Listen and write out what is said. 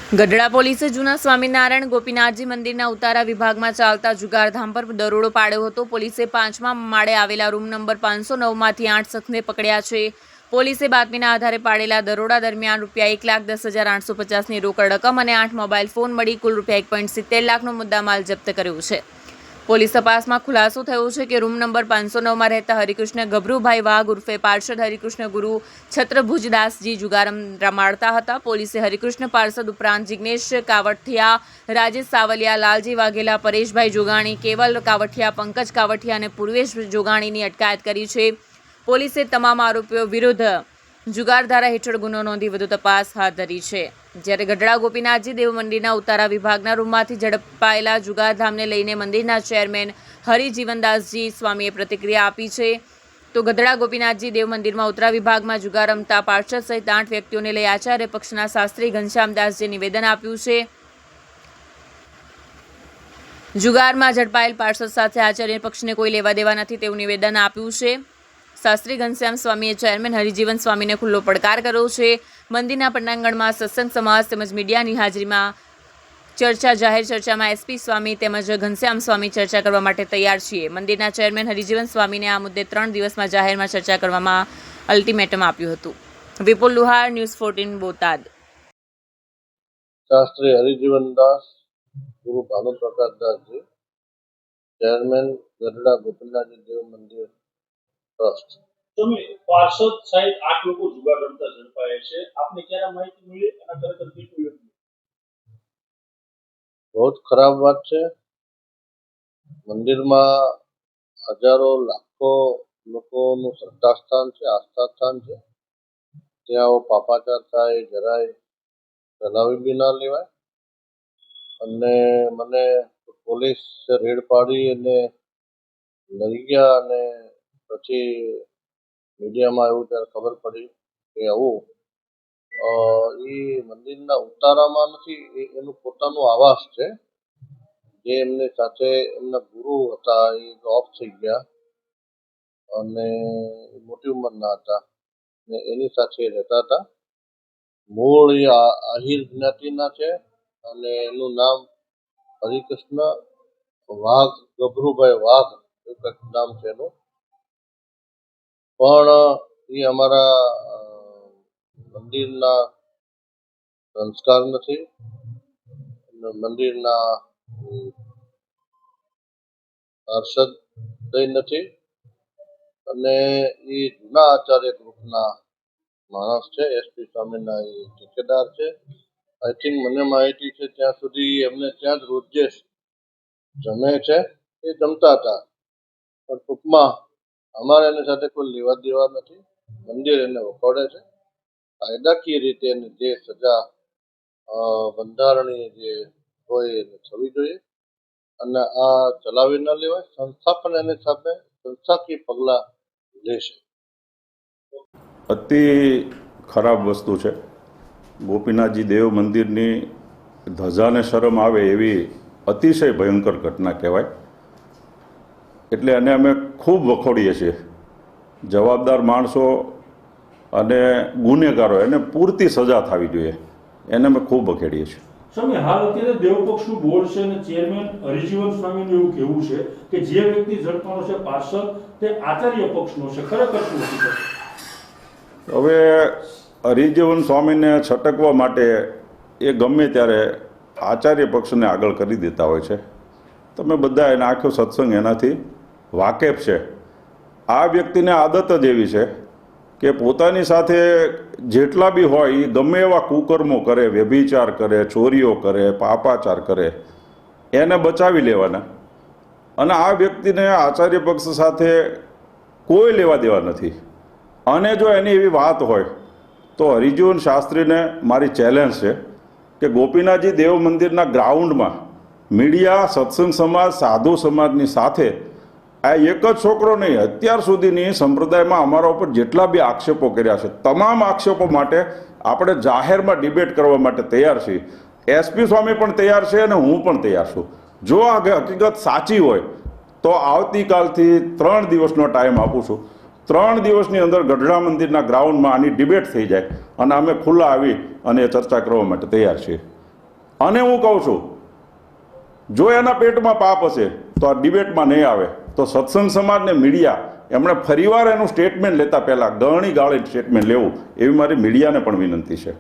ગઢડા પોલીસે જૂના સ્વામિનારાયણ ગોપીનાથજી મંદિરના ઉતારા વિભાગમાં ચાલતા જુગારધામ પર દરોડો પાડ્યો હતો. પોલીસે 5મા માળે આવેલા રૂમ નંબર 509માંથી 8 શખ્સને પકડ્યા છે. પોલીસે બાતમીના આધારે પાડેલા દરોડા દરમિયાન ₹1,10,850ની રોકડ રકમ અને 8 મોબાઈલ ફોન મળી કુલ ₹1.70 લાખનો મુદ્દામાલ જપ્ત કર્યો છે. પોલીસ તપાસમાં ખુલાસો થયો છે કે રૂમ નંબર 509માં રહેતા હરિકૃષ્ણ ગભરુભાઈ વાઘ ઉર્ફે પાર્ષદ હરિકૃષ્ણ ગુરુ છત્રભુજદાસજી જુગાર રમાડતા હતા. પોલીસે હરિકૃષ્ણ પાર્ષદ ઉપરાંત જિગ્નેશ કાવઠિયા, રાજેશ સાવલિયા, લાલજી વાઘેલા, પરેશભાઈ જોગાણી, કેવલ કાવઠિયા, પંકજ કાવઠિયા અને પૂર્વેશ જોગાણીની અટકાયત કરી છે. પોલીસે તમામ આરોપીઓ વિરુદ્ધ જુગાર ધારા હેઠળ ગુનો નોંધી વધુ તપાસ હાથ ધરી છે. જ્યારે ગઢડા ગોપીનાથજી દેવ મંદિરના ઉતારા વિભાગના રૂમમાંથી ઝડપાયેલા જુગારધામને લઈને મંદિરના ચેરમેન હરિજીવનદાસજી સ્વામીએ પ્રતિક્રિયા આપી છે. તો ગઢડા ગોપીનાથજી દેવ મંદિરમાં ઉતારા વિભાગમાં જુગાર રમતા પાર્ષદ સહિત 8 વ્યક્તિઓને લઈ આચાર્ય પક્ષના શાસ્ત્રી ઘનશ્યામદાસજીએ નિવેદન આપ્યું છે. જુગારમાં ઝડપાયેલ પાર્ષદ સાથે આચાર્ય પક્ષને કોઈ લેવા દેવા નથી તેવું નિવેદન આપ્યું છે. શાસ્ત્રી ઘનશ્યામ સ્વામીએ ચેરમેન હરિજીવન સ્વામીને ખુલ્લો પડકાર કર્યો છે. મંદિરના પટાંગણમાં સત્સંગ સમાજ તેમજ મીડિયાની હાજરીમાં જાહેર ચર્ચામાં એસપી સ્વામી તેમજ ઘનશ્યામ સ્વામી ચર્ચા કરવા માટે તૈયાર છીએ. મંદિરના ચેરમેન હરિજીવન સ્વામીને આ મુદ્દે 3 દિવસમાં જાહેરમાં ચર્ચા કરવામાં અલ્ટિમેટમ આપ્યું હતું. વિપુલ લુહાર, ન્યૂઝ 14 બોટાદ. શાસ્ત્રી હરિજીવનદાસ ગુરુ ભાનુપ્રકાશદાસજી, ચેરમેન ગઢડા ગોપીનાથજી દેવ મંદિર ટ્રસ્ટ. તમે પાર્ષદ સહિત 8 લોકો જુગાર રમતા ઝડપાયા છે. આપને ક્યારે માહિતી મળી અને ખરેખર કેટલું યોગ્ય? બહુ જ ખરાબ વાત છે. મંદિરમાં હજારો લાખો લોકોનું શ્રદ્ધાસ્થાન છે, આસ્થાસ્થાન છે. ત્યાં આવો પાપાચાર થાય જરાય ચલાવી બી ના લેવાય. અને મને પોલીસ રેડ પાડી અને લઈ ગયા અને પછી મીડિયામાં એવું ત્યારે ખબર પડી કે આવું એ મંદિરના ઉતારામાં નથી, એનું પોતાનું આવાસ છે. જે એમની સાથે એમના ગુરુ હતા એ ઓફ થઈ ગયા અને મોટી ઉંમરના હતા ને એની સાથે રહેતા હતા. મૂળ એ આહિર જ્ઞાતિના છે અને એનું નામ હરિકૃષ્ણ વાઘ, ગભરુભાઈ વાઘ એવું કંઈક નામ છે એનું. પણ એ અમારા મંદિરના સંસ્કાર નથી, મંદિરના પાર્ષદ નથી અને એ જૂના આચાર્ય ગ્રુપના માણસ છે. એસપી સ્વામીના એ ઠેકેદાર છે. આઈ થિંક મને માહિતી છે ત્યાં સુધી એમને ત્યાં જ રોજે જમે છે, એ જમતા હતા. પણ ટૂંકમાં અમારે એની સાથે કોઈ લેવા દેવા નથી. મંદિર એને વખોડે છે. કાયદાકીય રીતે એની જે સજા બંધારણીય જે હોય એને થવી જોઈએ અને આ ચલાવી ન લેવાય. સંસ્થા પણ એની સામે સંસ્થાકીય પગલાં લેશે. અતિ ખરાબ વસ્તુ છે. ગોપીનાથજી દેવ મંદિરની ધજાને શરમ આવે એવી અતિશય ભયંકર ઘટના કહેવાય. એટલે એને અમે ખૂબ વખોડીએ છીએ. જવાબદાર માણસો અને ગુનેગારો એને પૂરતી સજા થવી જોઈએ, એને અમે ખૂબ વખેડીએ છીએ. સ્વામી, હાલ અત્યારે દેવપક્ષનું બોર્ડ છે અને ચેરમેન હરિજીવન સ્વામીનું એવું કહેવું છે કે જે વ્યક્તિ ઝડપાનો છે પાર્ષદ તે આચાર્ય પક્ષનો છે. ખરેખર શું છે? હવે હરિજીવન સ્વામીને છટકવા માટે એ ગમે ત્યારે આચાર્ય પક્ષને આગળ કરી દેતા હોય છે. તમે બધા એના આખો સત્સંગ એનાથી વાકેફ છે. આ વ્યક્તિને આદત જ એવી છે કે પોતાની સાથે જેટલા બી હોય એ ગમે એવા કુકર્મો કરે, વ્યભિચાર કરે, ચોરીઓ કરે, પાપાચાર કરે, એને બચાવી લેવાના. અને આ વ્યક્તિને આચાર્ય પક્ષ સાથે કોઈ લેવા દેવા નથી. અને જો એની એવી વાત હોય તો હરિજીવન શાસ્ત્રીને મારી ચેલેન્જ છે કે ગોપીનાથજી દેવ મંદિરના ગ્રાઉન્ડમાં મીડિયા, સત્સંગ સમાજ, સાધુ સમાજની સાથે આ એક જ છોકરો નહીં, અત્યાર સુધીની સંપ્રદાયમાં અમારા ઉપર જેટલા બી આક્ષેપો કર્યા છે તમામ આક્ષેપો માટે આપણે જાહેરમાં ડિબેટ કરવા માટે તૈયાર છીએ. એસપી સ્વામી પણ તૈયાર છે અને હું પણ તૈયાર છું. જો આ હકીકત સાચી હોય તો આવતીકાલથી 3 દિવસનો ટાઈમ આપું છું. 3 દિવસની અંદર ગઢડા મંદિરના ગ્રાઉન્ડમાં આની ડિબેટ થઈ જાય અને અમે ખુલ્લા આવી અને ચર્ચા કરવા માટે તૈયાર છીએ. અને હું કહું છું, જો એના પેટમાં પાપ હશે તો આ ડિબેટમાં નહીં આવે. તો સત્સંગ સમાજને મીડિયા એમણે ફરીવાર એનું સ્ટેટમેન્ટ લેતા પહેલાં ગળણી ગાળે સ્ટેટમેન્ટ લેવું એવી મારી મીડિયાને પણ વિનંતી છે.